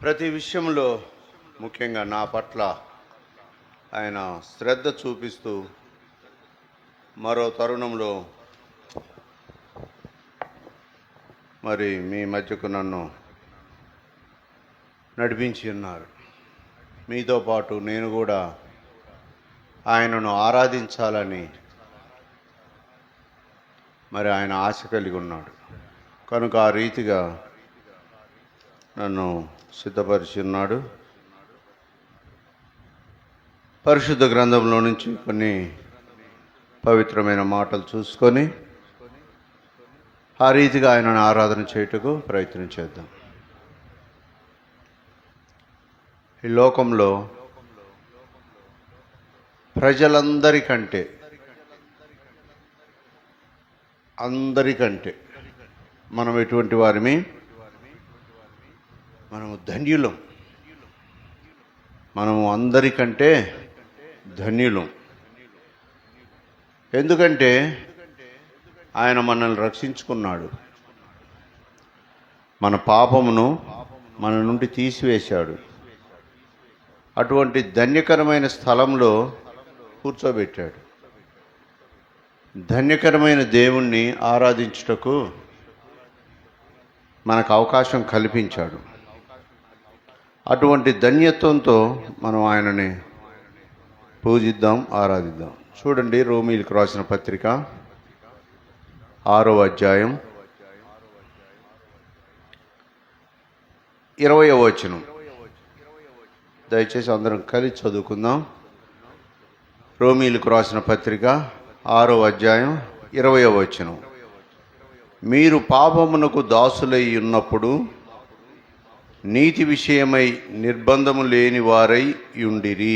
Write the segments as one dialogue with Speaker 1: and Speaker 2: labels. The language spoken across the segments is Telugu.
Speaker 1: ప్రతి విషయంలో ముఖ్యంగా నా పట్ల ఆయన శ్రద్ధ చూపిస్తూ మరో తరుణంలో మరి మీ మధ్యకు నన్ను నడిపించి ఉన్నారు. మీతో పాటు నేను కూడా ఆయనను ఆరాధించాలని మరి ఆయన ఆశ కలిగి ఉన్నాడు. కనుక ఆ రీతిగా నన్ను సిద్ధపరిచి ఉన్నాడు. పరిశుద్ధ గ్రంథంలో నుంచి కొన్ని పవిత్రమైన మాటలు చూసుకొని ఆ రీతిగా ఆయనను ఆరాధన చేయుటకు ప్రయత్నం చేద్దాం. ఈ లోకంలో ప్రజలందరికంటే మనం ఎటువంటి వారిమి? మనము ధన్యులం. మనము అందరికంటే ధన్యులం. ఎందుకంటే ఆయన మనల్ని రక్షించుకున్నాడు. మన పాపమును మన నుండి తీసివేశాడు. అటువంటి ధన్యకరమైన స్థలంలో కూర్చోబెట్టాడు. ధన్యకరమైన దేవుణ్ణి ఆరాధించుటకు మనకు అవకాశం కల్పించాడు. అటువంటి ధన్యత్వంతో మనం ఆయనని పూజిద్దాం, ఆరాధిద్దాం. చూడండి, రోమీయులకు రాసిన పత్రిక 6వ అధ్యాయం 20వ వచనం. దయచేసి అందరం కలిసి చదువుకుందాం. రోమీయులకు రాసిన పత్రిక 6వ అధ్యాయం 20వ వచనం. మీరు పాపమునకు దాసులై ఉన్నప్పుడు నీతి విషయమై నిర్బంధము లేని వారై యుండిరి.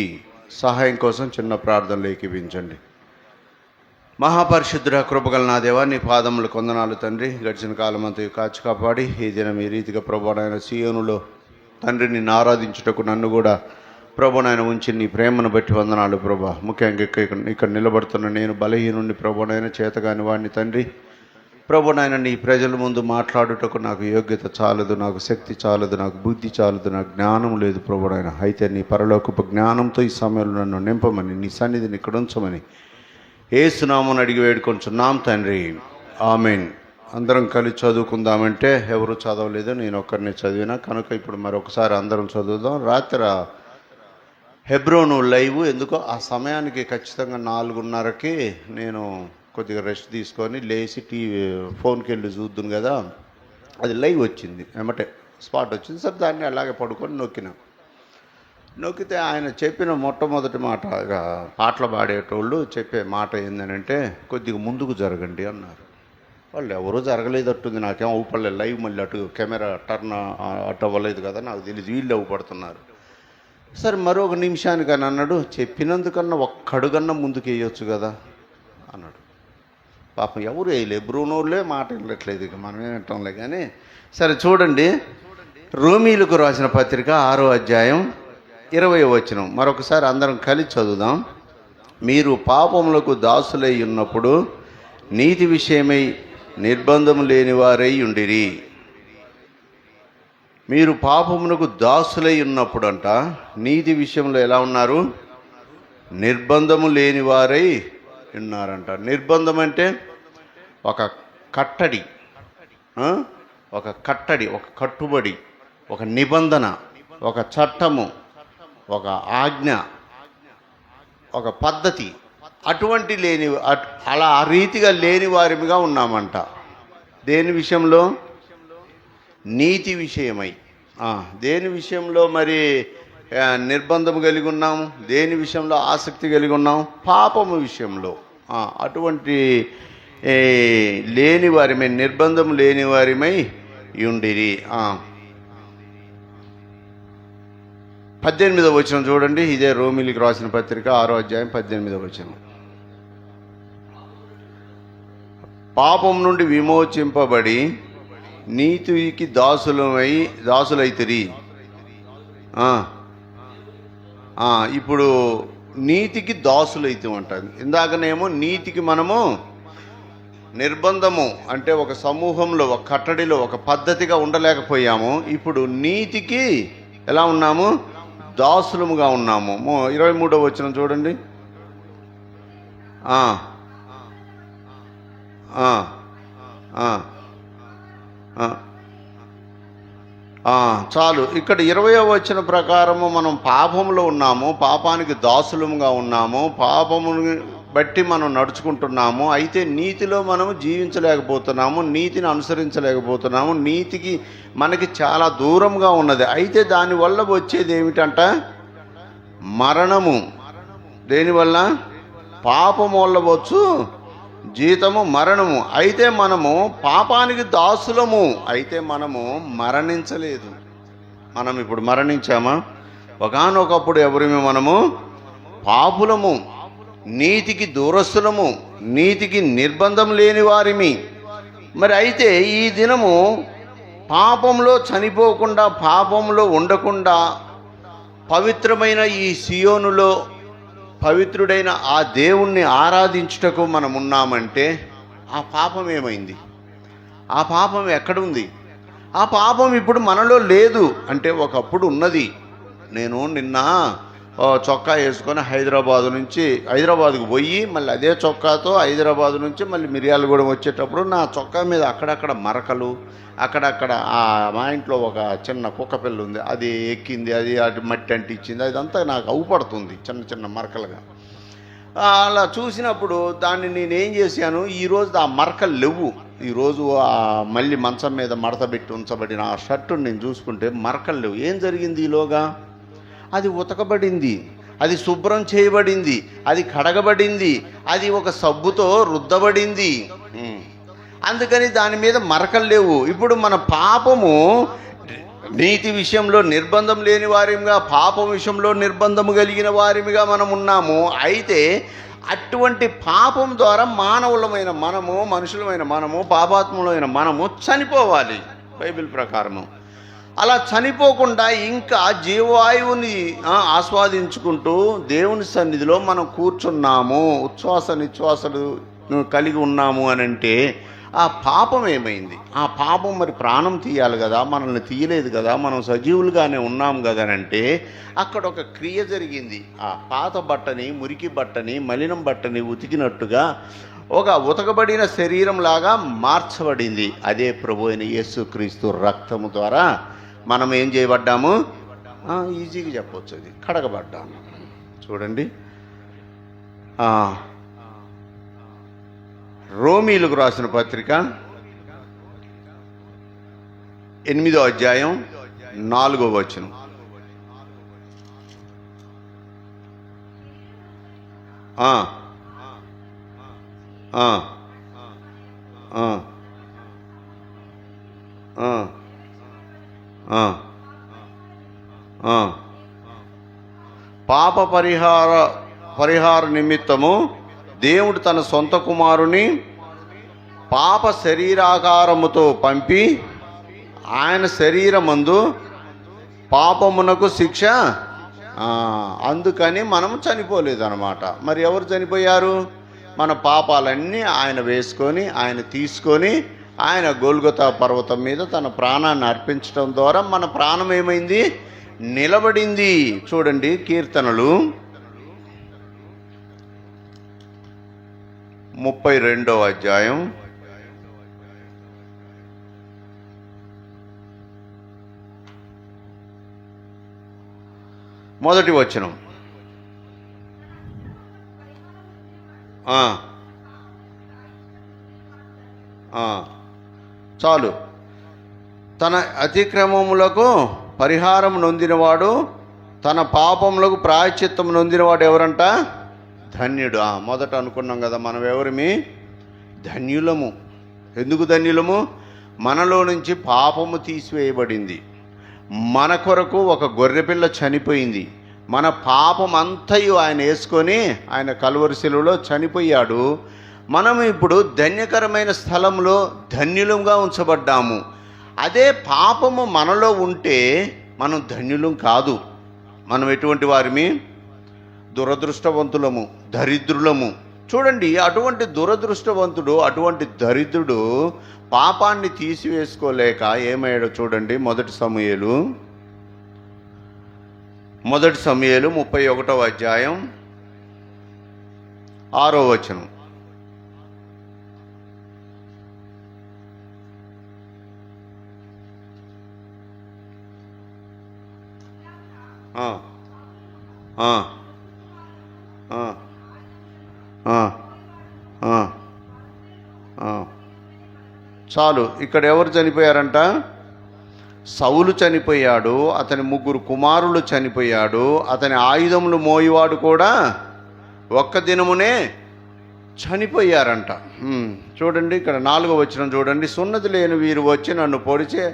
Speaker 1: సహాయం కోసం చిన్న ప్రార్థనలు ఏకీపించండి. మహాపరిశుద్ధుడ, కృపగల నా దేవా, నీ పాదములకు వందనాలు తండ్రి. గడిచిన కాలమంతా కాచి కాపాడి ఈ దినం ఈ రీతిగా ప్రభువైన సీయోనులో తండ్రి నిన్ను ఆరాధించుటకు నన్ను కూడా ప్రభువైన ఉంచి నీ ప్రేమను బట్టి వందనాలు ప్రభా. ముఖ్యంగా ఇక్కడ నిలబడుతున్న నేను బలహీనుండి ప్రభువైన చేతగాని వాడిని తండ్రి. ప్రభువైన నీ ప్రజల ముందు మాట్లాడుటకు నాకు యోగ్యత చాలదు, నాకు శక్తి చాలదు, నాకు బుద్ధి చాలదు, నాకు జ్ఞానం లేదు ప్రభువైన. అయితే నీ పరలోకపు జ్ఞానంతో ఈ సమయంలో నన్ను నింపమని, నీ సన్నిధిని ఇక్కడ ఉంచమని యేసునామమున అడిగి వేడుకొంచున్నాం తండ్రి, ఆమేన్. అందరం కలిసి చదువుకుందామంటే ఎవరు చదవలేదు, నేను ఒక్కరిని చదివినా. కనుక ఇప్పుడు మరొకసారి అందరం చదువుదాం. రాత్రి హెబ్రోను లైవ్ ఎందుకో ఆ సమయానికి ఖచ్చితంగా 4:30కి నేను కొద్దిగా రెస్ట్ తీసుకొని లేచి ఫోన్కి వెళ్ళి చూద్దును కదా, అది లైవ్ వచ్చింది, ఏమంటే స్పాట్ వచ్చింది. సరే దాన్ని అలాగే పడుకొని నొక్కితే ఆయన చెప్పిన మొట్టమొదటి మాట, పాటలు పాడేటోళ్ళు చెప్పే మాట ఏంటంటే కొద్దిగా ముందుకు జరగండి అన్నారు. వాళ్ళు ఎవరూ జరగలేదట్టుంది, నాకేం అవుపడలేదు. లైవ్ మళ్ళీ అటు కెమెరా టర్న్ అటు అవ్వలేదు కదా, నాకు తెలియదు, వీళ్ళు అవుపడుతున్నారు. సరే మరొక నిమిషానికి అని అన్నాడు, చెప్పినందుకన్నా ఒక్కడుగన్నా ముందుకు వేయొచ్చు కదా అన్నాడు. పాపం ఎవరు వేయలే, బ్రూనోళ్ళే మాట వినట్లేదు, ఇక మనమే వింటాంలే. కానీ సరే చూడండి, రోమీయులకు రాసిన పత్రిక 6వ అధ్యాయం 20వ వచనం. మరొకసారి అందరం కలిసి చదువుదాం. మీరు పాపములకు దాసులై ఉన్నప్పుడు నీతి విషయమై నిర్బంధం లేని వారై ఉండిరి. మీరు పాపమునకు దాసులై ఉన్నప్పుడు అంట నీతి విషయంలో ఎలా ఉన్నారు? నిర్బంధము లేని వారై ఉన్నారంట. నిర్బంధం అంటే ఒక కట్టడి, ఒక కట్టుబడి, ఒక నిబంధన, ఒక చట్టము, ఒక ఆజ్ఞ, ఒక పద్ధతి, అటువంటి అలా ఆ రీతిగా లేని వారిగా ఉన్నామంట. దేని విషయంలో? నీతి విషయమై. దేని విషయంలో మరి నిర్బంధం కలిగి ఉన్నాం? దేని విషయంలో ఆసక్తి కలిగి ఉన్నాం? పాపము విషయంలో. అటువంటి లేని వారిమై, నిర్బంధం లేని వారిమై యుండిరి. 18వ వచనం చూడండి. ఇదే రోమీయులకు రాసిన పత్రిక 6వ అధ్యాయం 18వ వచనం. పాపం నుండి విమోచింపబడి నీతికి దాసులైతిరి. ఇప్పుడు నీతికి దాసులైతే ఉంటుంది. ఇందాకనేమో నీతికి మనము నిర్బంధము అంటే ఒక సమూహంలో, ఒక కట్టడిలో, ఒక పద్ధతిగా ఉండలేకపోయాము. ఇప్పుడు నీతికి ఎలా ఉన్నాము? దాసులముగా ఉన్నాము. 23వ వచనం చూడండి. చాలు. ఇక్కడ 20వ వచనం ప్రకారము మనం పాపంలో ఉన్నాము, పాపానికి దాసులముగా ఉన్నాము, పాపమును బట్టి మనం నడుచుకుంటున్నాము. అయితే నీతిలో మనము జీవించలేకపోతున్నాము, నీతిని అనుసరించలేకపోతున్నాము, నీతికి మనకి చాలా దూరంగా ఉన్నది. అయితే దానివల్ల వచ్చేది ఏమిటంట? మరణము. దేనివల్ల? పాపము వల్ల వచ్చు జీతము మరణము. అయితే మనము పాపానికి దాసులము, అయితే మనము మరణించలేదు. మనం ఇప్పుడు మరణించామా? ఒకానొకప్పుడు ఎవరిమి? మనము పాపులము, నీతికి దూరస్తులము, నీతికి నిర్బంధం లేని వారిమి. మరి అయితే ఈ దినము పాపంలో చనిపోకుండా, పాపంలో ఉండకుండా పవిత్రమైన ఈ సియోనులో పవిత్రుడైన ఆ దేవుణ్ణి ఆరాధించుటకు మనం ఉన్నామంటే ఆ పాపం ఏమైంది? ఆ పాపం ఎక్కడుంది? ఆ పాపం ఇప్పుడు మనలో లేదు అంటే ఒకప్పుడు ఉన్నది. నేను నిన్న చొక్కా వేసుకొని హైదరాబాద్కు పోయి మళ్ళీ అదే చొక్కాతో హైదరాబాద్ నుంచి మళ్ళీ మిర్యాలగూడెం వచ్చేటప్పుడు నా చొక్కా మీద అక్కడక్కడ మరకలు, అక్కడక్కడ మా ఇంట్లో ఒక చిన్న కుక్క పిల్ల ఉంది, అది ఎక్కింది, అది మట్టి అంటించింది, అదంతా నాకు అవుపడుతుంది చిన్న చిన్న మరకలుగా. అలా చూసినప్పుడు దాన్ని నేనేం చేశాను, ఈరోజు ఆ మరకలు లేవు. ఈరోజు మళ్ళీ మంచం మీద మడత పెట్టి ఉంచబడిన ఆ షర్టును నేను చూసుకుంటే మరకలు లేవు. ఏం జరిగింది? ఈలోగా అది ఉతకబడింది, అది శుభ్రం చేయబడింది, అది కడగబడింది, అది ఒక సబ్బుతో రుద్దబడింది. అందుకని దాని మీద మరకలు లేవు. ఇప్పుడు మన పాపము నీతి విషయంలో నిర్బంధం లేని వారిగా, పాపం విషయంలో నిర్బంధము కలిగిన వారిగా మనం ఉన్నాము. అయితే అటువంటి పాపం ద్వారా మానవులమైన మనము, మనుషులమైన మనము, పాపాత్ములమైన మనము చనిపోవాలి బైబిల్ ప్రకారము. అలా చనిపోకుండా ఇంకా జీవవాయువుని ఆస్వాదించుకుంటూ దేవుని సన్నిధిలో మనం కూర్చున్నాము, ఉచ్ఛ్వాస నిశ్వాసలు కలిగి ఉన్నాము అని అంటే ఆ పాపం ఏమైంది? ఆ పాపం మరి ప్రాణం తీయాలి కదా, మనల్ని తీయలేదు కదా, మనం సజీవులుగానే ఉన్నాం కదా అని అంటే అక్కడ ఒక క్రియ జరిగింది. ఆ పాత బట్టని, మురికి బట్టని, మలినం బట్టని ఉతికినట్టుగా ఒక ఉతకబడిన శరీరంలాగా మార్చబడింది. అదే ప్రభు అయిన యేసుక్రీస్తు రక్తము ద్వారా మనం ఏం చేయబడ్డాము? ఈజీగా చెప్పవచ్చు, అది కడగబడ్డాము. చూడండి, రోమీలకు రాసిన పత్రిక 8వ అధ్యాయం 4వ వచనం. పాప పరిహార నిమిత్తము దేవుడు తన సొంత కుమారుని పాప శరీరాకారముతో పంపి ఆయన శరీరమందు పాపమునకు శిక్ష. అందుకని మనం చనిపోలేదన్నమాట. మరి ఎవరు చనిపోయారు? మన పాపాలన్నీ ఆయన వేసుకొని, ఆయన తీసుకొని, ఆయన గొల్గొతా పర్వతం మీద తన ప్రాణాన్ని అర్పించడం ద్వారా మన ప్రాణం ఏమైంది? నిలబడింది. చూడండి, కీర్తనలు 32వ అధ్యాయం 1వ వచనం. చాలు. తన అతిక్రమములకు పరిహారం నొందినవాడు, తన పాపములకు ప్రాయశ్చిత్తం నొందినవాడు ఎవరంట? ధన్యుడు. మొదట అనుకున్నాం కదా, మనం ఎవరిమి? ధన్యులము. ఎందుకు ధన్యులము? మనలో నుంచి పాపము తీసివేయబడింది. మన కొరకు ఒక గొర్రెపిల్ల చనిపోయింది. మన పాపం అంతయు ఆయన వేసుకొని ఆయన కల్వరి శిలువలో చనిపోయాడు. మనం ఇప్పుడు ధన్యకరమైన స్థలంలో ధన్యులంగా ఉంచబడ్డాము. అదే పాపము మనలో ఉంటే మనం ధన్యులం కాదు. మనం ఎటువంటి వారిమి? దురదృష్టవంతులము, దరిద్రులము. చూడండి, అటువంటి దురదృష్టవంతుడు, అటువంటి దరిద్రుడు పాపాన్ని తీసివేసుకోలేక ఏమయ్యాడో చూడండి. 1 సమూయేలు మొదటి సమూయేలు 31వ అధ్యాయం 6వ వచనం. చాలు. ఇక్కడ ఎవరు చనిపోయారంట? సౌలు చనిపోయాడు, అతని 3 కుమారులు చనిపోయాడు, అతని ఆయుధములు మోయివాడు కూడా ఒక్క దినమునే చనిపోయారంట. చూడండి ఇక్కడ 4వ వచనం చూడండి. సున్నతి లేని వీరు వచ్చి నన్ను పొడిచే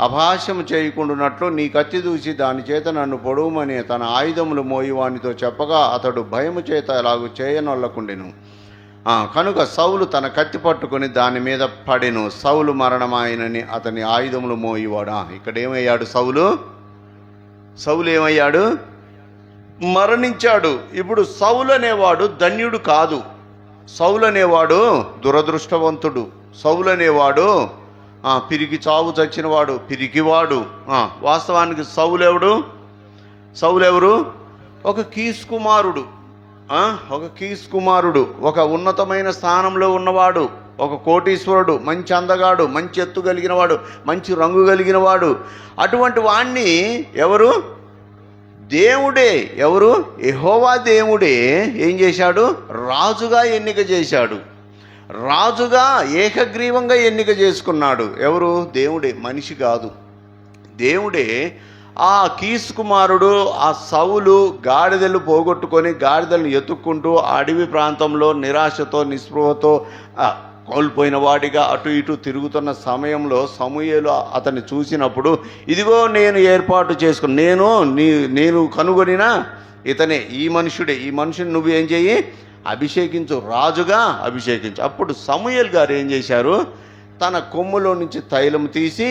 Speaker 1: అభాష్యము చేయకుండానట్లు నీ కత్తి దూసి దాని చేత నన్ను పొడవుమని తన ఆయుధములు మోయివానితో చెప్పగా అతడు భయము చేత అలాగూ చేయనొల్లకుండెను. కనుక సౌలు తన కత్తి పట్టుకొని దాని మీద పడెను. సౌలు మరణమాయనని అతని ఆయుధములు మోయివాడు. ఇక్కడ ఏమయ్యాడు? సౌలు ఏమయ్యాడు? మరణించాడు. ఇప్పుడు సౌలు అనేవాడు ధన్యుడు కాదు. సౌలు అనేవాడు దురదృష్టవంతుడు. సౌలు అనేవాడు పిరికి చావు చచ్చినవాడు, పిరికివాడు. వాస్తవానికి సౌలు ఎవరు? ఒక కీస్ కుమారుడు. ఒక ఉన్నతమైన స్థానంలో ఉన్నవాడు, ఒక కోటీశ్వరుడు, మంచి అందగాడు, మంచి ఎత్తు కలిగిన వాడు, మంచి రంగు కలిగిన వాడు. అటువంటి వాణ్ణి ఎవరు? దేవుడే. ఎవరు? యెహోవా దేవుడే ఏం చేశాడు? రాజుగా ఎన్నిక చేశాడు. రాజుగా ఏకగ్రీవంగా ఎన్నిక చేసుకున్నాడు. ఎవరు? దేవుడే, మనిషి కాదు. దేవుడే. ఆ కీస్ కుమారుడు ఆ సౌలు గాడిదలు పోగొట్టుకొని గాడిదలను ఎత్తుక్కుంటూ అడవి ప్రాంతంలో నిరాశతో నిస్పృహతో కోల్పోయిన వాడిగా అటు ఇటు తిరుగుతున్న సమయంలో సమూయేలు అతన్ని చూసినప్పుడు, ఇదిగో నేను ఏర్పాటు చేసుకుని నేను కనుగొనిన ఇతనే, ఈ మనుషుడే, ఈ మనుషుని నువ్వు ఏం చెయ్యి? అభిషేకించు, రాజుగా అభిషేకించు. అప్పుడు సమూయేలు గారు ఏం చేశారు? తన కొమ్ములో నుంచి తైలం తీసి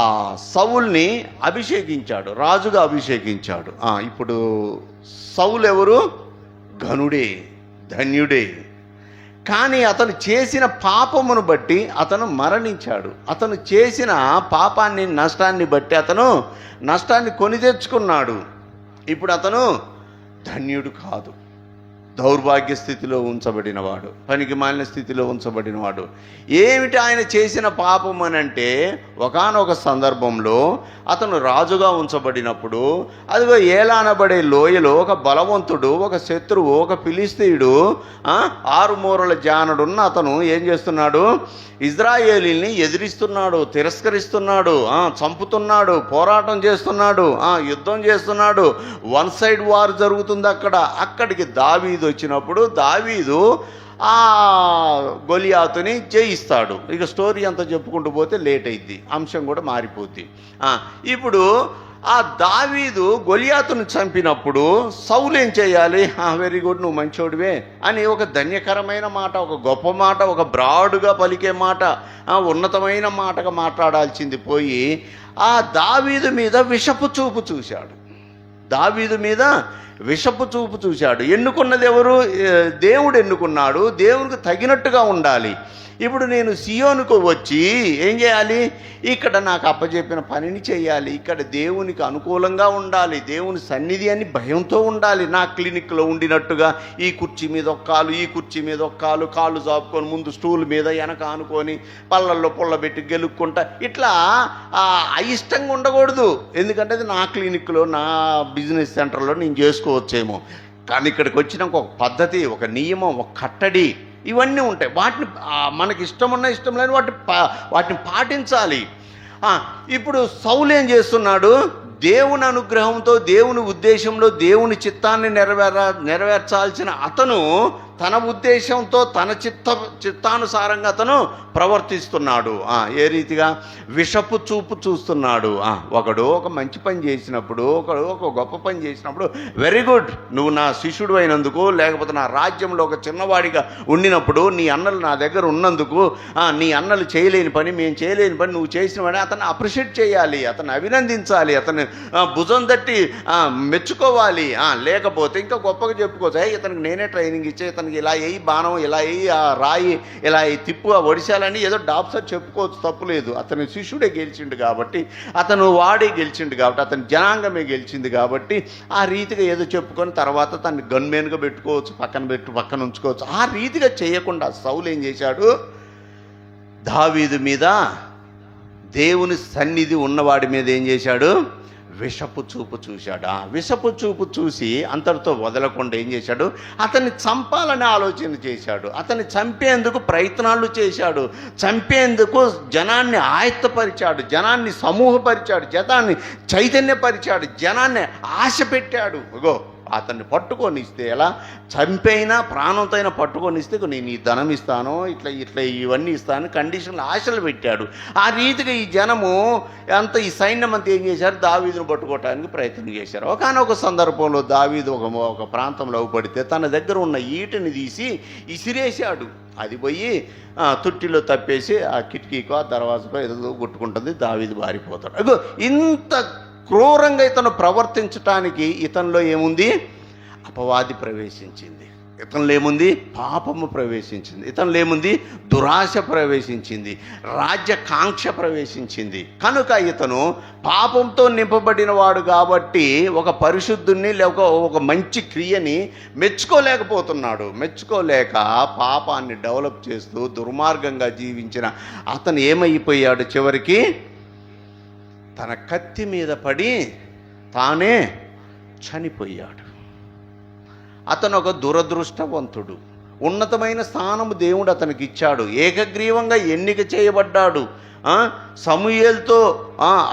Speaker 1: ఆ సౌల్ని అభిషేకించాడు, రాజుగా అభిషేకించాడు. ఇప్పుడు సౌలు ఎవరు? ఘనుడే, ధన్యుడే. కానీ అతను చేసిన పాపమును బట్టి అతను మరణించాడు. అతను చేసిన పాపాన్ని, నష్టాన్ని బట్టి అతను నష్టాన్ని కొని తెచ్చుకున్నాడు. ఇప్పుడు అతను ధన్యుడు కాదు, దౌర్భాగ్య స్థితిలో ఉంచబడినవాడు, పనికి మాలిన స్థితిలో ఉంచబడినవాడు. ఏమిటి ఆయన చేసిన పాపం అని అంటే, ఒకానొక సందర్భంలో అతను రాజుగా ఉంచబడినప్పుడు అదిగో ఏలానబడే లోయలో ఒక బలవంతుడు, ఒక శత్రువు, ఒక ఫిలిస్తీయుడు, 6 మూరల జానడున్న అతను ఏం చేస్తున్నాడు? ఇజ్రాయేలీల్ని ఎదిరిస్తున్నాడు, తిరస్కరిస్తున్నాడు, చంపుతున్నాడు, పోరాటం చేస్తున్నాడు, యుద్ధం చేస్తున్నాడు. 1 సైడ్ వార్ జరుగుతుంది అక్కడికి దావీదు వచ్చినప్పుడు దావీదు ఆ గొలియాతుని జయిస్తాడు. ఇక స్టోరీ అంతా చెప్పుకుంటూ పోతే లేట్ అయింది, అంశం కూడా మారిపోద్ది. ఇప్పుడు ఆ దావీదు గొలియాతును చంపినప్పుడు సౌలు ఏం చేయాలి? వెరీ గుడ్, నువ్వు మంచోడివే అని ఒక ధన్యకరమైన మాట, ఒక గొప్ప మాట, ఒక బ్రాడ్గా పలికే మాట, ఉన్నతమైన మాటగా మాట్లాడాల్సింది పోయి ఆ దావీదు మీద విషపు చూపు చూశాడు. దావీదు మీద విషపు చూపు చూశాడు. ఎన్నుకున్నది ఎవరు? దేవుడు ఎన్నుకున్నాడు. దేవునికి తగినట్టుగా ఉండాలి. ఇప్పుడు నేను సియోనుకు వచ్చి ఏం చేయాలి? ఇక్కడ నాకు అప్పచెప్పిన పనిని చేయాలి, ఇక్కడ దేవునికి అనుకూలంగా ఉండాలి, దేవుని సన్నిధి అని భయంతో ఉండాలి. నా క్లినిక్లో ఉండినట్టుగా ఈ కుర్చీ మీద ఒక కాలు, ఈ కుర్చీ మీద ఒక కాలు, కాళ్ళు చాపుకొని ముందు స్టూల్ మీద వెనక ఆనుకొని పళ్ళల్లో పుల్లబెట్టి గెలుక్కుంటా ఇట్లా అయిష్టంగా ఉండకూడదు. ఎందుకంటే అది నా క్లినిక్లో, నా బిజినెస్ సెంటర్లో నేను చేసుకోవచ్చేమో. కానీ ఇక్కడికి వచ్చినాక ఒక పద్ధతి, ఒక నియమం, ఒక కట్టడి, ఇవన్నీ ఉంటాయి. వాటిని మనకి ఇష్టమున్న ఇష్టం లేని వాటిని పాటించాలి. ఇప్పుడు సౌలు ఏం చేస్తున్నాడు? దేవుని అనుగ్రహంతో, దేవుని ఉద్దేశంలో, దేవుని చిత్తాన్ని నెరవేర్చాల్సిన అతను తన ఉద్దేశంతో, తన చిత్తానుసారంగా అతను ప్రవర్తిస్తున్నాడు. ఏ రీతిగా? విషపు చూపు చూస్తున్నాడు. ఒకడు ఒక మంచి పని చేసినప్పుడు, ఒకడు ఒక గొప్ప పని చేసినప్పుడు, వెరీ గుడ్, నువ్వు నా శిష్యుడు అయినందుకు, లేకపోతే నా రాజ్యంలో ఒక చిన్నవాడిగా ఉండినప్పుడు, నీ అన్నలు నా దగ్గర ఉన్నందుకు, నీ అన్నలు చేయలేని పని, మేము చేయలేని పని నువ్వు చేసిన వాడిని అతన్ని అప్రిషియేట్ చేయాలి, అతన్ని అభినందించాలి, అతన్ని భుజం తట్టి మెచ్చుకోవాలి. లేకపోతే ఇంకా గొప్పగా చెప్పుకోవచ్చు, ఇతనికి నేనే ట్రైనింగ్ ఇచ్చే, ఇతను ఇతనికి ఇలా వేయి బాణం, ఇలా వేయి ఆ రాయి, ఇలా తిప్పు ఆ ఒడిశాలని ఏదో డాప్సర్ చెప్పుకోవచ్చు, తప్పులేదు. అతని శిష్యుడే గెలిచిండు కాబట్టి, అతను వాడే గెలిచిండు కాబట్టి, అతని జనాంగమే గెలిచింది కాబట్టి ఆ రీతిగా ఏదో చెప్పుకొని తర్వాత తను గన్మెన్గా పెట్టుకోవచ్చు, పక్కన ఉంచుకోవచ్చు. ఆ రీతిగా చేయకుండా సౌలు ఏం చేశాడు, దావీదు మీద, దేవుని సన్నిధి ఉన్నవాడి మీద ఏం చేశాడు, విషపు చూపు చూశాడు. ఆ విషపు చూపు చూసి అంతటితో వదలకుండా ఏం చేశాడు, అతన్ని చంపాలని ఆలోచన చేశాడు, అతన్ని చంపేందుకు ప్రయత్నాలు చేశాడు, చంపేందుకు జనాన్ని ఆయత్తపరిచాడు, జనాన్ని సమూహపరిచాడు, జనాన్ని చైతన్యపరిచాడు, జనాన్ని ఆశ పెట్టాడు. ఇగో అతన్ని పట్టుకొని ఇస్తే, ఎలా చంపైనా ప్రాణంతో అయినా పట్టుకొని ఇస్తే నేను ఈ ధనం ఇస్తాను, ఇట్లా ఇవన్నీ ఇస్తాను కండిషన్లు ఆశలు పెట్టాడు. ఆ రీతిగా ఈ జనము అంత, ఈ సైన్యం అంతా ఏం చేశారు, దావీదును పట్టుకోవటానికి ప్రయత్నం చేశారు. ఒకనొక సందర్భంలో దావీదు ఒక ప్రాంతంలో పడితే తన దగ్గర ఉన్న ఈటని తీసి ఇసిరేశాడు. అది పోయి తుట్టిలో తప్పేసి ఆ కిటికీకో ఆ దర్వాజకో ఏదో కొట్టుకుంటుంది, దావీదు బారిపోతాడు. అగో ఇంత క్రూరంగా ఇతను ప్రవర్తించటానికి ఇతనిలో ఏముంది, అపవాది ప్రవేశించింది. ఇతనిలో ఏముంది, పాపము ప్రవేశించింది. ఇతనిలో ఏముంది, దురాశ ప్రవేశించింది, రాజ్యకాంక్ష ప్రవేశించింది. కనుక ఇతను పాపంతో నింపబడిన వాడు కాబట్టి ఒక పరిశుద్ధుణ్ణి లేక ఒక మంచి క్రియని మెచ్చుకోలేకపోతున్నాడు. మెచ్చుకోలేక పాపాన్ని డెవలప్ చేస్తూ దుర్మార్గంగా జీవించిన అతను ఏమైపోయాడు, చివరికి తన కత్తి మీద పడి తానే చనిపోయాడు. అతను ఒక దురదృష్టవంతుడు. ఉన్నతమైన స్థానము దేవుడు అతనికి ఇచ్చాడు, ఏకగ్రీవంగా ఎన్నిక చేయబడ్డాడు, సమూయేలుతో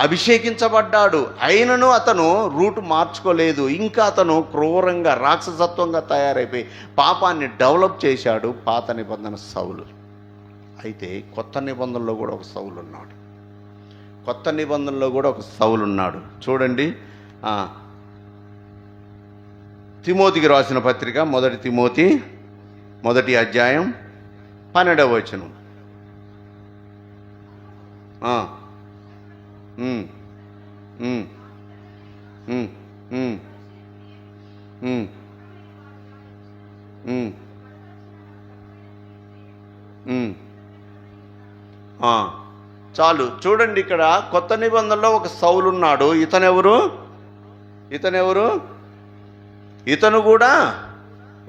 Speaker 1: అభిషేకించబడ్డాడు. అయినను అతను రూటు మార్చుకోలేదు. ఇంకా అతను క్రూరంగా రాక్షసత్వంగా తయారైపోయి పాపాన్ని డెవలప్ చేశాడు. పాత నిబంధన సౌలు. అయితే కొత్త నిబంధనలో కూడా ఒక సౌలు ఉన్నాడు. కొత్త నిబంధనలో కూడా ఒక సౌలు ఉన్నాడు. చూడండి, తిమోతికి రాసిన పత్రిక 1 తిమోతి 1వ అధ్యాయం 12వ వచనం. చాలు చూడండి, ఇక్కడ కొత్త నిబంధనలో ఒక సౌలు ఉన్నాడు. ఇతనెవరు? ఇతను కూడా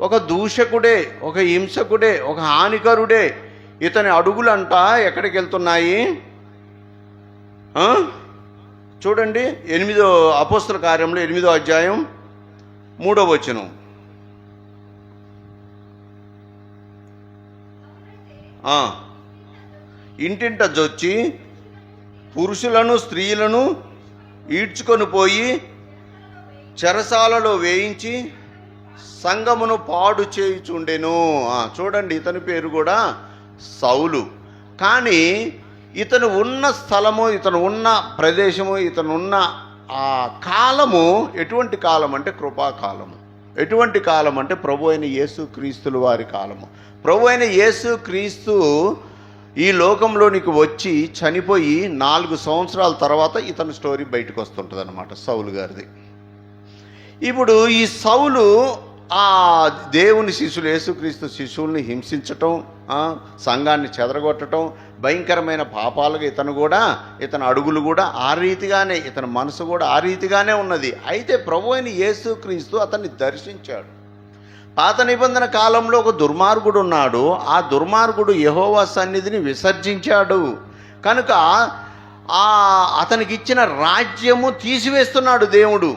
Speaker 1: ఒక దూషకుడే, ఒక హింసకుడే, ఒక హానికరుడే. ఇతని అడుగులంట ఎక్కడికి వెళ్తున్నాయి? చూడండి, 8వ అపోస్తల కార్యంలో 8వ అధ్యాయం 3వ వచనం. ఇంటింట జొచ్చి పురుషులను స్త్రీలను ఈడ్చుకొని పోయి చెరసాలలో వేయించి సంఘమును పాడు చేయుచుండెను. చూడండి, ఇతని పేరు కూడా సౌలు. కానీ ఇతను ఉన్న స్థలము, ఇతను ఉన్న ప్రదేశము, ఇతను ఉన్న ఆ కాలము ఎటువంటి కాలం అంటే కృపాకాలము. ఎటువంటి కాలం అంటే ప్రభు అయిన యేసుక్రీస్తుల వారి కాలము. ప్రభు అయిన యేసుక్రీస్తు ఈ లోకంలోనికి వచ్చి చనిపోయి 4 సంవత్సరాల తర్వాత ఇతని స్టోరీ బయటకు వస్తుంటుంది అన్నమాట, సౌలు గారిది. ఇప్పుడు ఈ సౌలు ఆ దేవుని శిష్యులు, యేసుక్రీస్తు శిష్యుల్ని హింసించటం, సంఘాన్ని చెదరగొట్టడం, భయంకరమైన పాపాలుగా ఇతని అడుగులు కూడా ఆ రీతిగానే, ఇతని మనసు కూడా ఆ రీతిగానే ఉన్నది. అయితే ప్రభు అయిన యేసుక్రీస్తు అతన్ని దర్శించాడు. పాత నిబంధన కాలంలో ఒక దుర్మార్గుడు ఉన్నాడు. ఆ దుర్మార్గుడు యెహోవా సన్నిధిని విసర్జించాడు. కనుక అతనికి ఇచ్చిన రాజ్యము తీసివేస్తున్నాడు దేవుడు.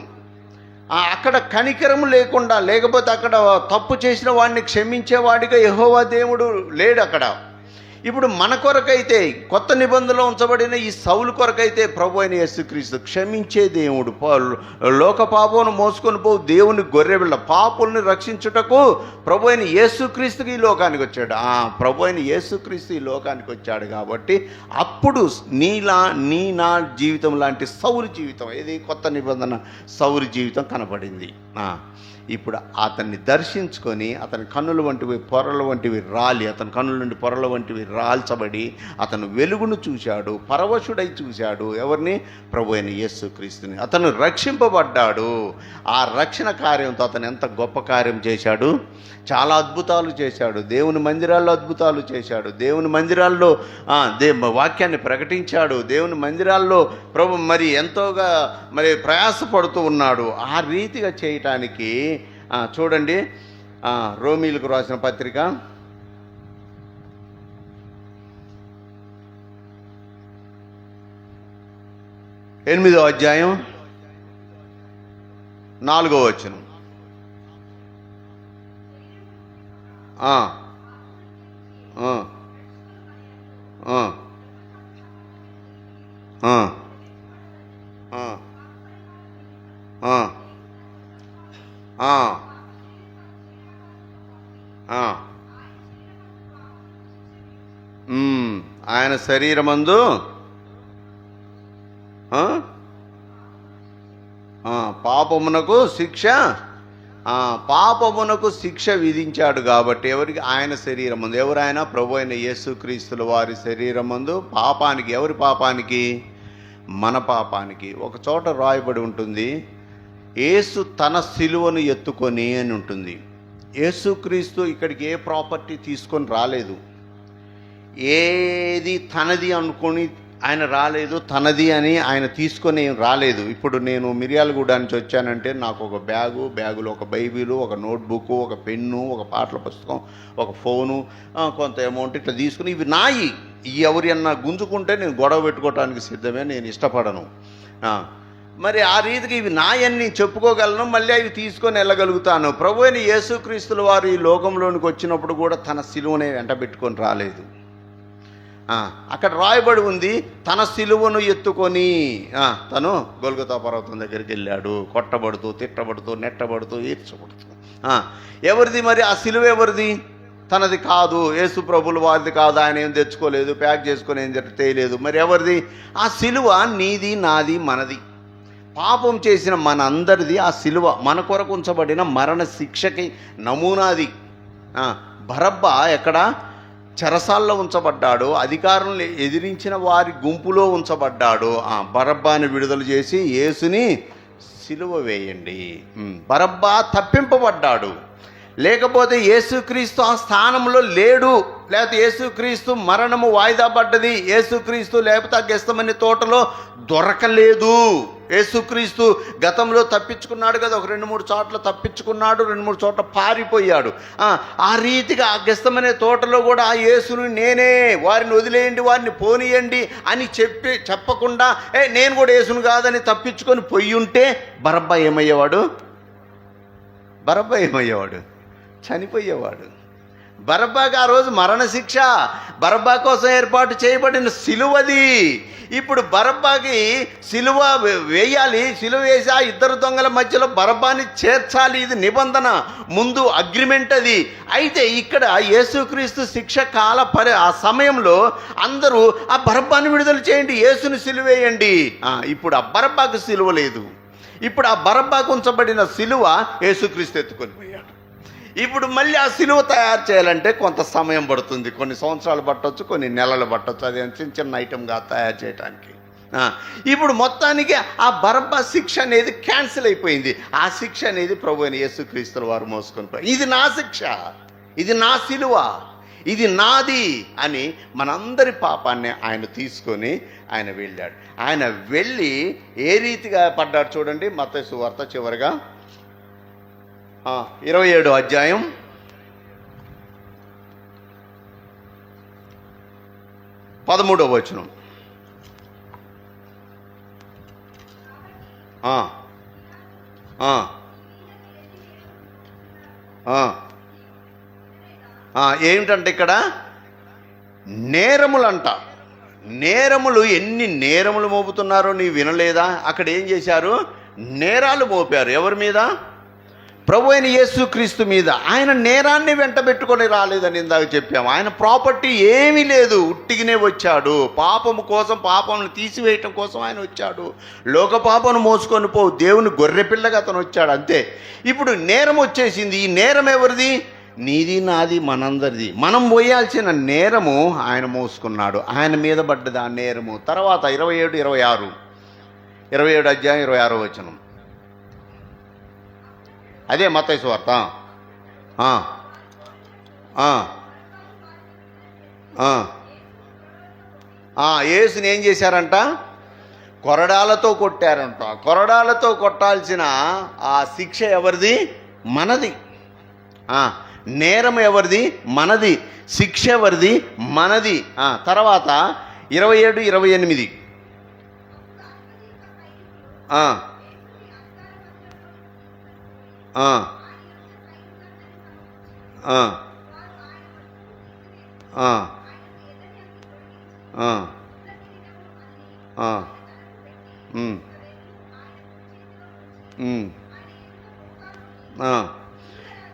Speaker 1: అక్కడ కనికరము లేకుండా, లేకపోతే అక్కడ తప్పు చేసిన వాడిని క్షమించేవాడిగా యెహోవా దేవుడు లేడు అక్కడ. ఇప్పుడు మన కొరకైతే, కొత్త నిబంధనలో ఉంచబడిన ఈ సౌలు కొరకైతే ప్రభు అయిన యేసుక్రీస్తు క్షమించే దేవుడు, లోక పాపమును మోసుకొని పోవు దేవుని గొర్రెపిల్ల, పాపుల్ని రక్షించుటకు ప్రభు అయిన యేసుక్రీస్తుకి ఈ లోకానికి వచ్చాడు. ప్రభు అయిన యేసుక్రీస్తు ఈ లోకానికి వచ్చాడు కాబట్టి అప్పుడు నా జీవితం లాంటి సౌలు జీవితం, ఏది కొత్త నిబంధన సౌలు జీవితం కనబడింది. ఇప్పుడు అతన్ని దర్శించుకొని అతని కన్నుల వంటివి పొరల వంటివి రాలి, అతని కన్నుల నుండి పొరల వంటివి రాల్చబడి అతను వెలుగును చూశాడు, పరవశుడై చూశాడు. ఎవరిని? ప్రభు అయిన యేసుక్రీస్తుని. అతను రక్షింపబడ్డాడు. ఆ రక్షణ కార్యంతో అతను ఎంత గొప్ప కార్యం చేశాడు, చాలా అద్భుతాలు చేశాడు. దేవుని మందిరాల్లో అద్భుతాలు చేశాడు, దేవుని మందిరాల్లో వాక్యాన్ని ప్రకటించాడు, దేవుని మందిరాల్లో ప్రభు మరి ఎంతోగా మరి ప్రయాసపడుతూ ఉన్నాడు. ఆ రీతిగా చేయటానికి చూడండి, రోమీలకు రాసిన పత్రిక 8వ అధ్యాయం 4వ వచనం. ఆయన శరీరమందు పాపమునకు శిక్ష విధించాడు కాబట్టి ఎవరికి? ఆయన శరీరమందు. ఎవరు ఆయన? ప్రభు అయిన యేసుక్రీస్తుల వారి శరీరమందు పాపానికి. ఎవరి పాపానికి? మన పాపానికి. ఒక చోట రాయబడి ఉంటుంది, యేసు తన సిలువను ఎత్తుకొని అని ఉంటుంది. యేసుక్రీస్తు ఇక్కడికి ఏ ప్రాపర్టీ తీసుకొని రాలేదు, ఏది తనది అనుకొని ఆయన రాలేదు, తనది అని ఆయన తీసుకొని రాలేదు. ఇప్పుడు నేను మిర్యాలగూడ నుంచి వచ్చానంటే నాకు ఒక బ్యాగులో ఒక బైబిలు, ఒక నోట్బుక్, ఒక పెన్ను, ఒక పాటల పుస్తకం, ఒక ఫోను, కొంత అమౌంట్ ఇట్లా తీసుకుని ఇవి నాయి. ఎవరన్నా గుంజుకుంటే నేను గొడవ పెట్టుకోవటానికి సిద్ధమే, నేను ఇష్టపడను. మరి ఆ రీతికి ఇవి నాయన్ని చెప్పుకోగలను, మళ్ళీ అవి తీసుకొని వెళ్ళగలుగుతాను. ప్రభు అయిన యేసుక్రీస్తుల వారు ఈ లోకంలోనికి వచ్చినప్పుడు కూడా తన సిలువనే వెంట పెట్టుకొని రాలేదు. అక్కడ రాయబడి ఉంది, తన సిలువను ఎత్తుకొని తను గొల్గొతా పర్వతం దగ్గరికి వెళ్ళాడు. కొట్టబడుతూ, తిట్టబడుతూ, నెట్టబడుతూ, ఈడ్చబడుతూ. ఎవరిది మరి ఆ సిలువ? ఎవరిది? తనది కాదు, యేసు ప్రభుల వారిది కాదు. ఆయన ఏం తెచ్చుకోలేదు, ప్యాక్ చేసుకొని ఏం చేయలేదు. మరి ఎవరిది? ఆ సిలువ నీది, నాది, మనది. పాపం చేసిన మనందరిది ఆ సిలువ. మన కొరకు ఉంచబడిన మరణ శిక్షకి నమూనాది. బరబ్బా ఎక్కడ? చెరసాల్లో ఉంచబడ్డాడు, అధికారులను ఎదిరించిన వారి గుంపులో ఉంచబడ్డాడు. బరబ్బాని విడుదల చేసి యేసుని సిలువ వేయండి. బరబ్బా తప్పింపబడ్డాడు. లేకపోతే యేసుక్రీస్తు ఆ స్థానంలో లేడు, లేకపోతే యేసుక్రీస్తు మరణము వాయిదా పడ్డది, యేసుక్రీస్తు లేకపోతే ఆ గెస్తమని తోటలో దొరకలేదు. యేసుక్రీస్తు గతంలో తప్పించుకున్నాడు కదా, ఒక 2-3 చోట్ల తప్పించుకున్నాడు, 2-3 చోట్ల పారిపోయాడు. ఆ రీతిగా ఆ గెస్తమనే తోటలో కూడా ఆ యేసుని నేనే, వారిని వదిలేయండి, వారిని పోనీయండి అని చెప్పకుండా నేను కూడా యేసును కాదని తప్పించుకొని పొయ్యి ఉంటే బరబ్బా ఏమయ్యేవాడు? చనిపోయేవాడు. బరబ్బాకి ఆ రోజు మరణశిక్ష. బరబ్బా కోసం ఏర్పాటు చేయబడిన సిలువది. ఇప్పుడు బరబ్బాకి సిలువ వేయాలి, సిలువ వేసి ఆ 2 దొంగల మధ్యలో బరబ్బాని చేర్చాలి. ఇది నిబంధన, ముందు అగ్రిమెంట్ అది. అయితే ఇక్కడ యేసుక్రీస్తు శిక్ష కాల ఆ సమయంలో అందరూ ఆ బరబ్బాని విడుదల చేయండి, యేసుని సిలువేయండి. ఇప్పుడు ఆ బరబ్బాకు సిలువ లేదు. ఇప్పుడు ఆ బరబ్బాకు ఉంచబడిన సిలువ యేసుక్రీస్తు ఎత్తుకొని పోయాడు. ఇప్పుడు మళ్ళీ ఆ సిలువ తయారు చేయాలంటే కొంత సమయం పడుతుంది, కొన్ని సంవత్సరాలు పట్టవచ్చు, కొన్ని నెలలు పట్టవచ్చు. అది చిన్న ఐటెంగా తయారు చేయడానికి. ఇప్పుడు మొత్తానికి ఆ బరబ్బా శిక్ష అనేది క్యాన్సిల్ అయిపోయింది. ఆ శిక్ష అనేది ప్రభు అయిన యేసుక్రీస్తుల వారు మోసుకొని పోయి, ఇది నా శిక్ష, ఇది నా సిలువ, ఇది నాది అని మనందరి పాపాన్ని ఆయన తీసుకొని ఆయన వెళ్ళాడు. ఆయన వెళ్ళి ఏ రీతిగా పడ్డాడు చూడండి. మత్తయి సువార్త చివరిగా 27వ అధ్యాయం 13వ వచనం. ఏమిటంటే ఇక్కడ నేరములంట. నేరములు, ఎన్ని నేరములు మోపుతున్నారో నీ వినలేదా? అక్కడ ఏం చేశారు? నేరాలు మోపారు. ఎవరి మీద? ప్రభు అయిన యేసుక్రీస్తు మీద. ఆయన నేరాన్ని వెంటబెట్టుకొని రాలేదని ఇందాక చెప్పాము. ఆయన ప్రాపర్టీ ఏమీ లేదు, ఉట్టిగానే వచ్చాడు. పాపము కోసం, పాపమును తీసివేయటం కోసం ఆయన వచ్చాడు. లోక పాపను మోసుకొని పో దేవుని గొర్రెపిల్లగా అతను వచ్చాడు, అంతే. ఇప్పుడు నేరం వచ్చేసింది. ఈ నేరం ఎవరిది? నీది, నాది, మనందరిది. మనం పోయాల్సిన నేరము ఆయన మోసుకున్నాడు. ఆయన మీద పడ్డది ఆ నేరము. తర్వాత 27, 26, 27 అధ్యాయం 26 వచనం. అదే మత్తయి సువార్త. యేసుని ఏం చేశారంట? కొరడాలతో కొట్టారంట. కొరడాలతో కొట్టాల్సిన ఆ శిక్ష ఎవరిది? మనది. నేరం ఎవరిది? మనది. శిక్ష ఎవరిది? మనది. తర్వాత 27, 28.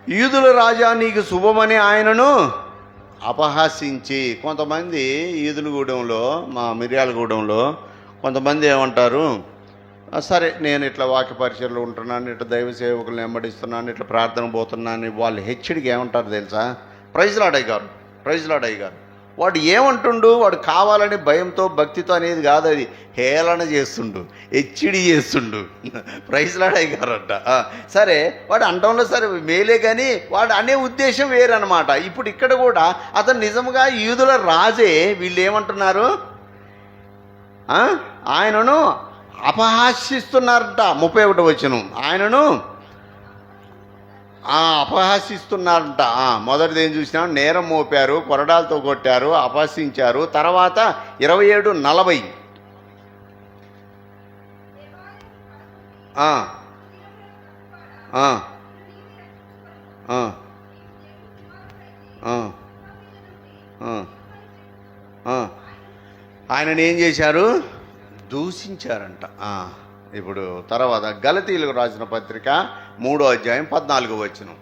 Speaker 1: యూదుల రాజా నీకు శుభమని ఆయనను అపహాసించి. కొంతమంది యూదులగూడెంలో, మా మిర్యాలగూడెంలో కొంతమంది ఏమంటారు, సరే నేను ఇట్లా వాక్య పరిచయలో ఉంటున్నాను, ఇట్లా దైవ సేవకులను వెంబడిస్తున్నాను, ఇట్లా ప్రార్థన పోతున్నాను, వాళ్ళు హెచ్చడికి ఏమంటారు తెలుసా? ప్రైజ్ లార్డ్ అయ్యగారు, ప్రైజ్ లార్డ్ అయ్యగారు. వాడు ఏమంటుండు? వాడు కావాలని భయంతో, భక్తితో అనేది కాదు, అది హేళన చేస్తుండు, హెచ్చడి చేస్తుండు. ప్రైజ్ లార్డ్ అయ్యగారు అంట. సరే, వాడు అంటంలో సరే మేలే, కానీ వాడు అనే ఉద్దేశం వేరనమాట. ఇప్పుడు ఇక్కడ కూడా అతను నిజంగా యూదుల రాజే. వీళ్ళు ఏమంటున్నారు? ఆయనను అపహాస్యిస్తున్నారట. 31 వచనం. ఆయనను అపహాస్యిస్తున్నారంట. మొదటిది ఏం చూసినా, నేరం మోపారు, కొరడాలతో కొట్టారు, అపహసించారు. తర్వాత 27, 40. ఆయనను ఏం చేశారు? దూషించారంట. ఇప్పుడు తర్వాత గలతీయులకు రాసిన పత్రిక 3వ అధ్యాయం 14వ వచనం.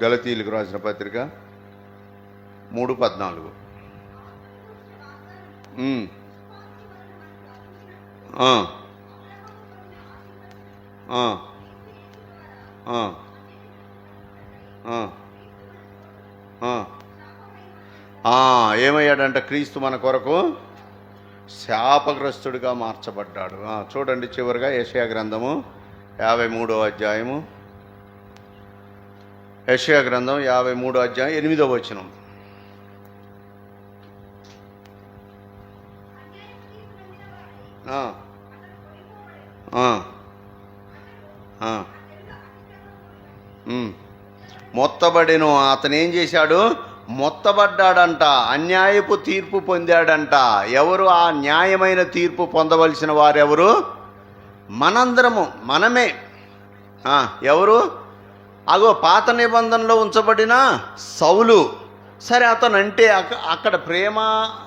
Speaker 1: గలతీయులకు రాసిన పత్రిక 3:14. ఏమయ్యాడంట? క్రీస్తు మన కొరకు శాపగ్రస్తుడిగా మార్చబడ్డాడు. చూడండి చివరిగా యెషయా గ్రంథము 53వ అధ్యాయము. యెషయా గ్రంథం 53వ అధ్యాయం 8వ వచనం. మొత్తబడిను. అతను ఏం చేశాడు? మొత్తబడ్డాడంట. అన్యాయపు తీర్పు పొందాడంట. ఎవరు ఆ న్యాయమైన తీర్పు పొందవలసిన వారెవరు? మనందరము, మనమే. ఎవరు? అగో పాత నిబంధనలో ఉంచబడిన సౌలు. సరే, అతను అంటే అక్కడ ప్రేమ,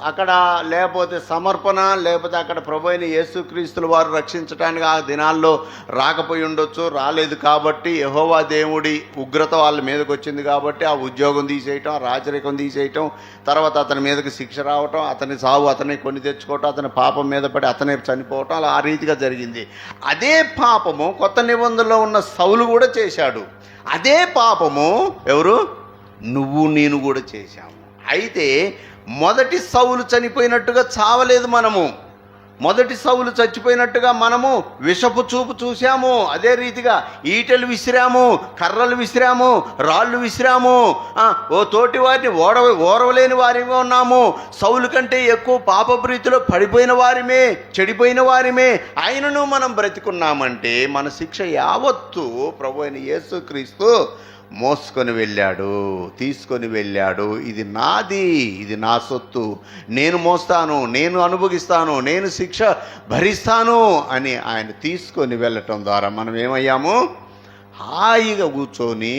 Speaker 1: అక్కడ లేకపోతే సమర్పణ, లేకపోతే అక్కడ ప్రభు అయిన యేసుక్రీస్తుల వారు రక్షించడానికి ఆ దినాల్లో రాకపోయి ఉండొచ్చు, రాలేదు కాబట్టి యెహోవా దేవుడి ఉగ్రత వాళ్ళ మీదకి వచ్చింది కాబట్టి ఆ ఉద్యోగం తీసేయటం, ఆ రాజరికం తీసేయటం, తర్వాత అతని మీదకి శిక్ష రావటం, అతని సావు అతనే కొని తెచ్చుకోవటం, అతని పాపం మీద పడి అతనే చనిపోవటం, అలా ఆ రీతిగా జరిగింది. అదే పాపము కొత్త నిబంధనలో ఉన్న సౌలు కూడా చేశాడు. అదే పాపము ఎవరు? నువ్వు నేను కూడా చేశాము. అయితే మొదటి సౌలు చనిపోయినట్టుగా చావలేదు మనము. మొదటి సౌలు చచ్చిపోయినట్టుగా మనము విషపు చూపు చూసాము. అదే రీతిగా ఈటెలు విసిరాము, కర్రలు విసిరాము, రాళ్ళు విసిరాము. ఓ తోటి వారిని ఓరవలేని వారిగా ఉన్నాము. సౌలు కంటే ఎక్కువ పాపప్రీతిలో పడిపోయిన వారిమే, చెడిపోయిన వారిమే. ఆయనను మనం బ్రతికున్నామంటే మన శిక్ష యావత్తు ప్రభు అయిన యేసుక్రీస్తు మోసుకొని వెళ్ళాడు, తీసుకొని వెళ్ళాడు. ఇది నాది, ఇది నా సొత్తు, నేను మోస్తాను, నేను అనుభవిస్తాను, నేను శిక్ష భరిస్తాను అని ఆయన తీసుకొని వెళ్ళటం ద్వారా మనం ఏమయ్యాము? హాయిగా కూర్చొని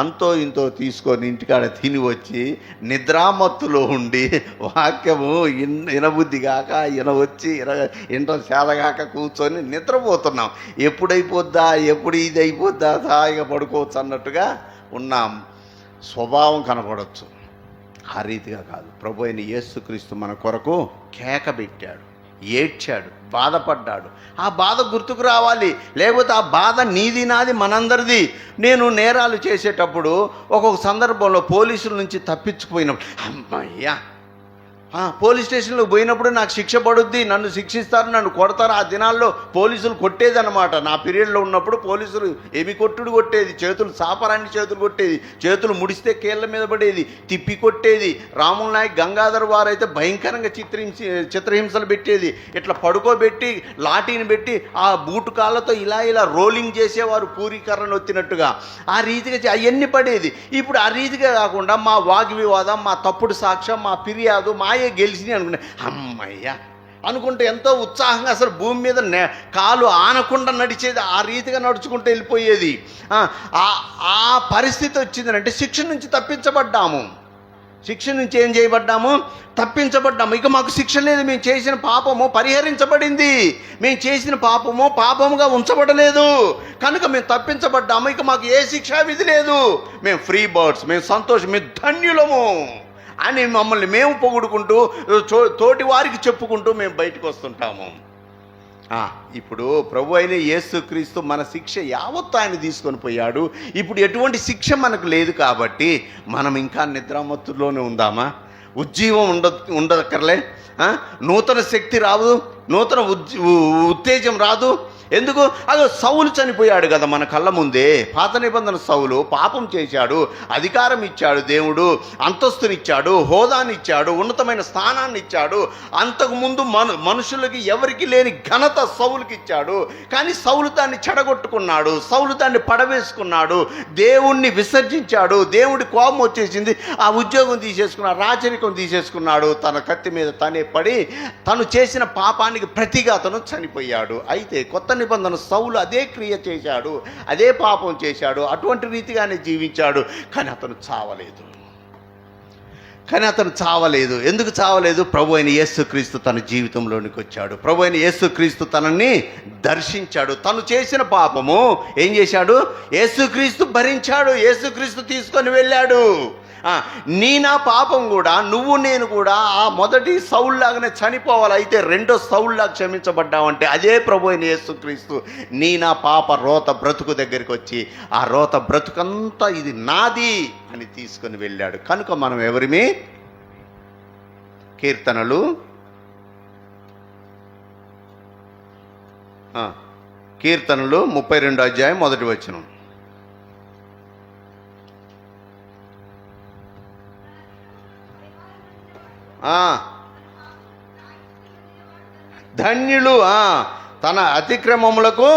Speaker 1: అంతో ఇంతో తీసుకొని ఇంటికాడ తిని వచ్చి నిద్రామత్తులో ఉండి వాక్యము వినబుద్ధి కాక వచ్చి ఇంట్లో చేదగాక కూర్చొని నిద్రపోతున్నాం. ఎప్పుడైపోద్దా, ఎప్పుడు ఇది అయిపోద్దా, హాయిగా పడుకోవచ్చు అన్నట్టుగా ఉన్నాం. స్వభావం కనపడవచ్చు. ఆ రీతిగా కాదు. ప్రభు అయిన యేసుక్రీస్తు మన కొరకు కేక పెట్టాడు, ఏడ్చాడు, బాధపడ్డాడు. ఆ బాధ గుర్తుకు రావాలి, లేకపోతే ఆ బాధ నీది నాది మనందరిది. నేను నేరాలు చేసేటప్పుడు ఒక్కొక్క సందర్భంలో పోలీసుల నుంచి తప్పించుకుపోయినప్పుడు అమ్మయ్యా, పోలీస్ స్టేషన్లో పోయినప్పుడు నాకు శిక్ష పడుద్ది, నన్ను శిక్షిస్తారు, నన్ను కొడతారు. ఆ దినాల్లో పోలీసులు కొట్టేదన్నమాట. నా పీరియడ్లో ఉన్నప్పుడు పోలీసులు ఏమి కొట్టేది, చేతులు సాపరాన్ని చేతులు కొట్టేది, చేతులు ముడిస్తే కీళ్ళ మీద పడేది, తిప్పి కొట్టేది. రాముల నాయక్ గంగాధర్ వారు అయితే భయంకరంగా చిత్రహింసలు పెట్టేది. ఇట్లా పడుకోబెట్టి లాఠీని పెట్టి ఆ బూటు కాళ్ళతో ఇలా రోలింగ్ చేసేవారు, పూరీకరణ వచ్చినట్టుగా. ఆ రీతిగా అవన్నీ పడేది. ఇప్పుడు ఆ రీతిగా కాకుండా మా వాగ్వివాదం, మా తప్పుడు సాక్ష్యం, మా ఫిర్యాదు, మాయే గెలిచినాయి అనుకునే అమ్మయ్యా అనుకుంటే ఎంతో ఉత్సాహంగా అసలు భూమి మీద కాలు ఆనకుండా నడిచేది. ఆ రీతిగా నడుచుకుంటూ వెళ్ళిపోయేది. ఆ పరిస్థితి వచ్చిందంటే శిక్ష నుంచి తప్పించబడ్డాము. శిక్ష నుంచి ఏం చేయబడ్డాము? తప్పించబడ్డాము. ఇక మాకు శిక్ష లేదు. మేము చేసిన పాపము పరిహరించబడింది. మేము చేసిన పాపము పాపముగా ఉంచబడలేదు కనుక మేము తప్పించబడ్డాము. ఇక మాకు ఏ శిక్షా విధి లేదు. మేము ఫ్రీ బర్డ్స్, మేము సంతోషం, మేము ధన్యులము అని మమ్మల్ని మేము పొగుడుకుంటూ తోటి వారికి చెప్పుకుంటూ మేము బయటకు వస్తుంటాము. ఇప్పుడు ప్రభు అయిన యేసుక్రీస్తు మన శిక్ష యావత్తు ఆయన తీసుకొని పోయాడు. ఇప్పుడు ఎటువంటి శిక్ష మనకు లేదు కాబట్టి మనం ఇంకా నిద్రామత్తుల్లోనే ఉందామా? ఉజ్జీవం ఉండక్కర్లే, నూతన శక్తి రాదు, నూతన ఉత్తేజం రాదు. ఎందుకు? అదో సౌలు చనిపోయాడు కదా మన కళ్ళ ముందే. పాత నిబంధన సౌలు పాపం చేశాడు, అధికారం ఇచ్చాడు దేవుడు, అంతస్తునిచ్చాడు, హోదానిచ్చాడు, ఉన్నతమైన స్థానాన్ని ఇచ్చాడు. అంతకుముందు మనుషులకి ఎవరికి లేని ఘనత సౌలుకి ఇచ్చాడు. కానీ సౌలు దాన్ని చెడగొట్టుకున్నాడు, సౌలు దాన్ని పడవేసుకున్నాడు, దేవుణ్ణి విసర్జించాడు. దేవుడి కోపం వచ్చేసింది, ఆ ఉద్యోగం తీసేసుకున్నాడు, రాచరికం తీసేసుకున్నాడు. తన కత్తి మీద తనే పడి తను చేసిన పాపానికి ప్రతిగా అతను చనిపోయాడు. అయితే కొత్త నిబంధన సౌలు అదే క్రియ చేశాడు, అదే పాపం చేశాడు, అటువంటి రీతిగానే జీవించాడు. కానీ అతను చావలేదు. ఎందుకు చావలేదు? ప్రభు అయిన యేసుక్రీస్తు తన జీవితంలోనికి వచ్చాడు. ప్రభు అయిన యేసుక్రీస్తు తనని దర్శించాడు. తను చేసిన పాపము ఏం చేశాడు? యేసుక్రీస్తు భరించాడు, యేసుక్రీస్తు తీసుకొని వెళ్ళాడు. నా పాపం కూడా, నువ్వు నేను కూడా ఆ మొదటి సౌల్లాగానే చనిపోవాలి. అయితే రెండో సౌల్లాగా క్షమించబడ్డావంటే అదే ప్రభు అయిన యేసుక్రీస్తు నా పాప రోత బ్రతుకు దగ్గరికి వచ్చి ఆ రోత బ్రతుకంతా ఇది నాది అని తీసుకొని వెళ్ళాడు. కనుక మనం ఎవరిమి? కీర్తనలు 32 అధ్యాయం 1 వచనం. ధన్యులు తన అతిక్రమములకు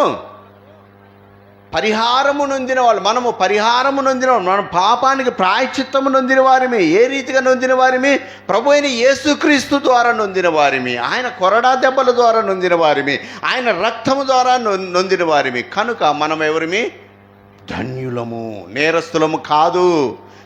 Speaker 1: పరిహారము నొందిన వాళ్ళు. మనము పరిహారము నొందిన వాళ్ళు, మనం పాపానికి ప్రాయశ్చిత్తము నొందిన వారిమి. ఏ రీతిగా నొందిన వారిమి? ప్రభు అయిన యేసుక్రీస్తు ద్వారా నొందిన వారిమి, ఆయన కొరడా దెబ్బల ద్వారా నొందిన వారిమి, ఆయన రక్తము ద్వారా నొందిన వారిమి. కనుక మనం ఎవరిమి? ధన్యులము. నేరస్తులము కాదు,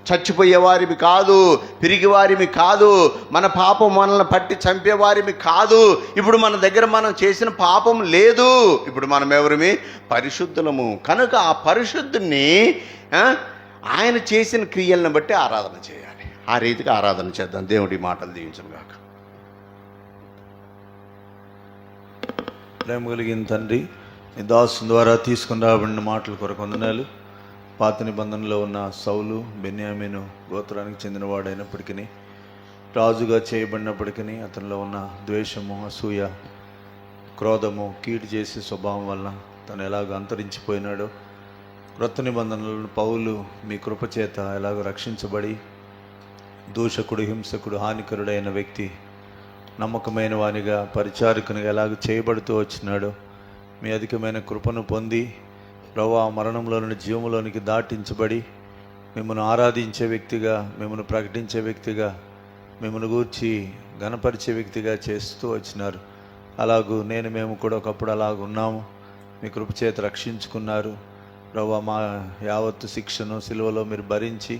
Speaker 1: చచ్చిపోయేవారిమి కాదు, పిరిగివారిమి కాదు, మన పాపం మనల్ని పట్టి చంపేవారిమి కాదు. ఇప్పుడు మన దగ్గర మనం చేసిన పాపం లేదు. ఇప్పుడు మనం ఎవరిమి? పరిశుద్ధులము. కనుక ఆ పరిశుద్ధుని ఆయన చేసిన క్రియలను బట్టి ఆరాధన చేయాలి. ఆ రీతిగా ఆరాధన చేద్దాం. దేవుడి మాటలు దీవించను గాక.
Speaker 2: ప్రేమ కలిగిన తండ్రి, నీ దాసు ద్వారా తీసుకుని రాబడిన మాటల కొరకు వందనాలు. పాత నిబంధనలో ఉన్న సౌలు బెన్యామీను గోత్రానికి చెందినవాడైనప్పటికీ, రాజుగా చేయబడినప్పటికీ అతనిలో ఉన్న ద్వేషము, అసూయ, క్రోధము, కీడు చేసే స్వభావం వలన తను ఎలాగ అంతరించిపోయినాడో, క్రొత్త నిబంధనలను పౌలు మీ కృపచేత ఎలాగ రక్షించబడి దూషకుడు, హింసకుడు, హానికరుడైన వ్యక్తి నమ్మకమైన వానిగా, పరిచారకునిగా ఎలాగ చేయబడుతూ వచ్చినాడో, మీ అధికమైన కృపను పొంది ప్రభువా మరణంలో నుండి జీవంలోనికి దాటించబడి మిమ్మల్ని ఆరాధించే వ్యక్తిగా, మిమ్మల్ని ప్రకటించే వ్యక్తిగా, మిమ్మల్ని గూర్చి ఘనపరిచే వ్యక్తిగా చేస్తూ వచ్చినారు. అలాగూ మేము కూడా ఒకప్పుడు అలాగ ఉన్నాము. మీ కృపచేత రక్షించుకున్నారు. ప్రభా మా యావత్తు శిక్షను సిలువలో మీరు భరించి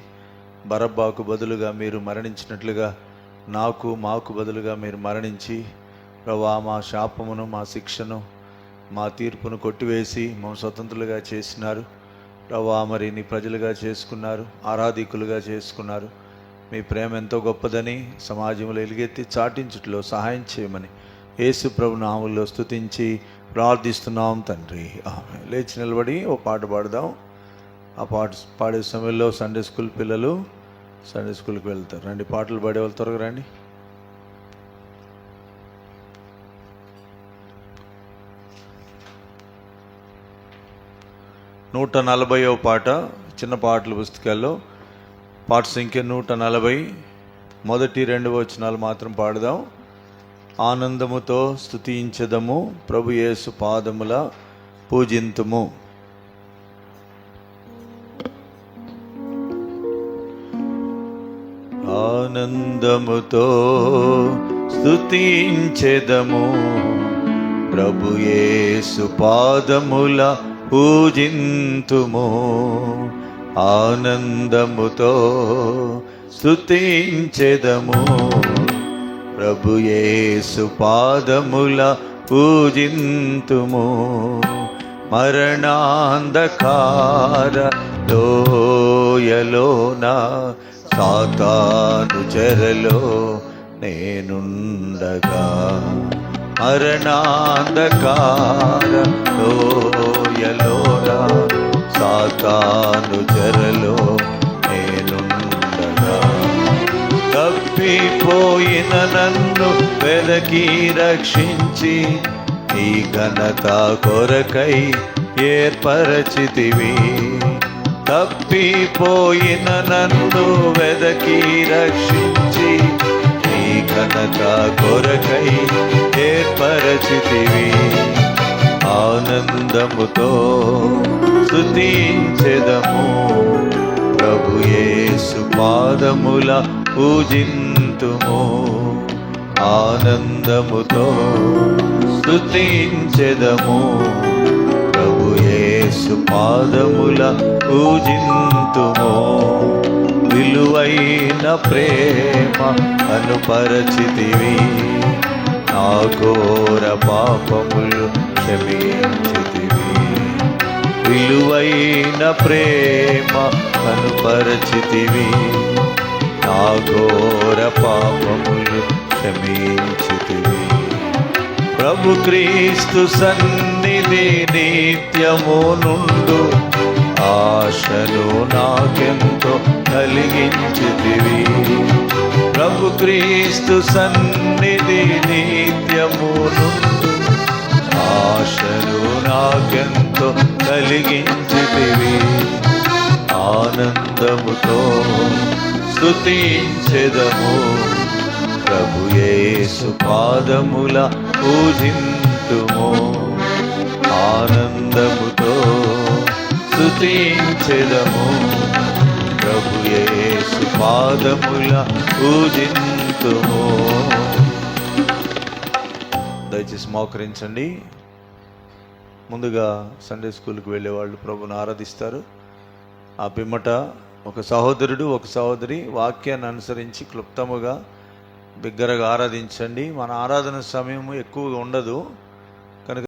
Speaker 2: బరబ్బాకు బదులుగా మీరు మరణించినట్లుగా మాకు బదులుగా మీరు మరణించి ప్రభా మా శాపమును మా శిక్షను మా తీర్పును కొట్టివేసి మమ్మల్ని స్వతంత్రులుగా చేసినారు ప్రభా. మరి నీ ప్రజలుగా చేసుకున్నారు, ఆరాధికులుగా చేసుకున్నారు. మీ ప్రేమ ఎంతో గొప్పదని సమాజంలో ఎలుగెత్తి చాటించుట్లో సహాయం చేయమని యేసు ప్రభు నామములో స్తుతించి ప్రార్థిస్తున్నాం తండ్రి, ఆమేన్. లేచి నిలబడి ఓ పాట పాడదాం. ఆ పాట పాడే సమయంలో సండే స్కూల్ పిల్లలు సండే స్కూల్కి వెళ్తారు. రండి, పాటలు పాడేవాళ్ళు త్వరగా రండి. నూట 140వ పాట చిన్న పాటల పుస్తకాల్లో పాట సంఖ్య 140. మొదటి 2 వచనాలు మాత్రం పాడదాం. ఆనందముతో స్తుతించెదము ప్రభు యేసు పాదముల పూజింతుము. ఆనందముతో స్తుతించెదము ప్రభు యేసు పాదముల పూజింతుము. ఆనందముతో స్తుతించెదము ప్రభు యేసు పాదముల పూజింతుము. మరణాంధకార లోయలోన సాతాను చెరలో నేనుండగా, మరణాంధకార లోయలోన సాతాను చెరలో నేనుండగా, తప్పిపోయిన నన్ను వెదకి రక్షించి నీ ఘనత కొరకై ఏర్పరచితివి. తప్పిపోయిన నన్ను వెదకి రక్షించి నీ ఘనత కొరకై ఏర్పరచితివి. ఆనందముతో స్తుతించెదము ప్రభు యేసు పాదముల పూజింతుము. ఆనందముతో స్తుతించెదము ప్రభు యేసు పాదముల పూజింతుము. విలువైన ప్రేమ అనుపరచితివి, నా ఘోర పాపములు క్షమించితివి. విలువైన ప్రేమ అనుపరచితివి, నా ఘోర పాపములు క్షమించితివి. ప్రభు క్రీస్తు సన్నిధి నిత్యము నుండు ఆశను నాకెంతో కలిగించితివి. ప్రభు క్రీస్తు సన్నిధి నిత్యము నుండు ఆశను నాకెంతో కలిగించితివి. ఆనందముతో స్తుతించెదము ప్రభు యేసు పాదముల పూజింతుము. ఆనందముతో స్తుతించెదము ప్రభు యేసు పాదముల పూజింతుము. దయచేసి మోకరించండి. ముందుగా సండే స్కూల్కి వెళ్ళేవాళ్ళు ప్రభుని ఆరాధిస్తారు. ఆ పిమ్మట ఒక సహోదరుడు ఒక సహోదరి వాక్యాన్ని అనుసరించి క్లుప్తముగా బిగ్గరగా ఆరాధించండి. మన ఆరాధన సమయము ఎక్కువగా ఉండదు.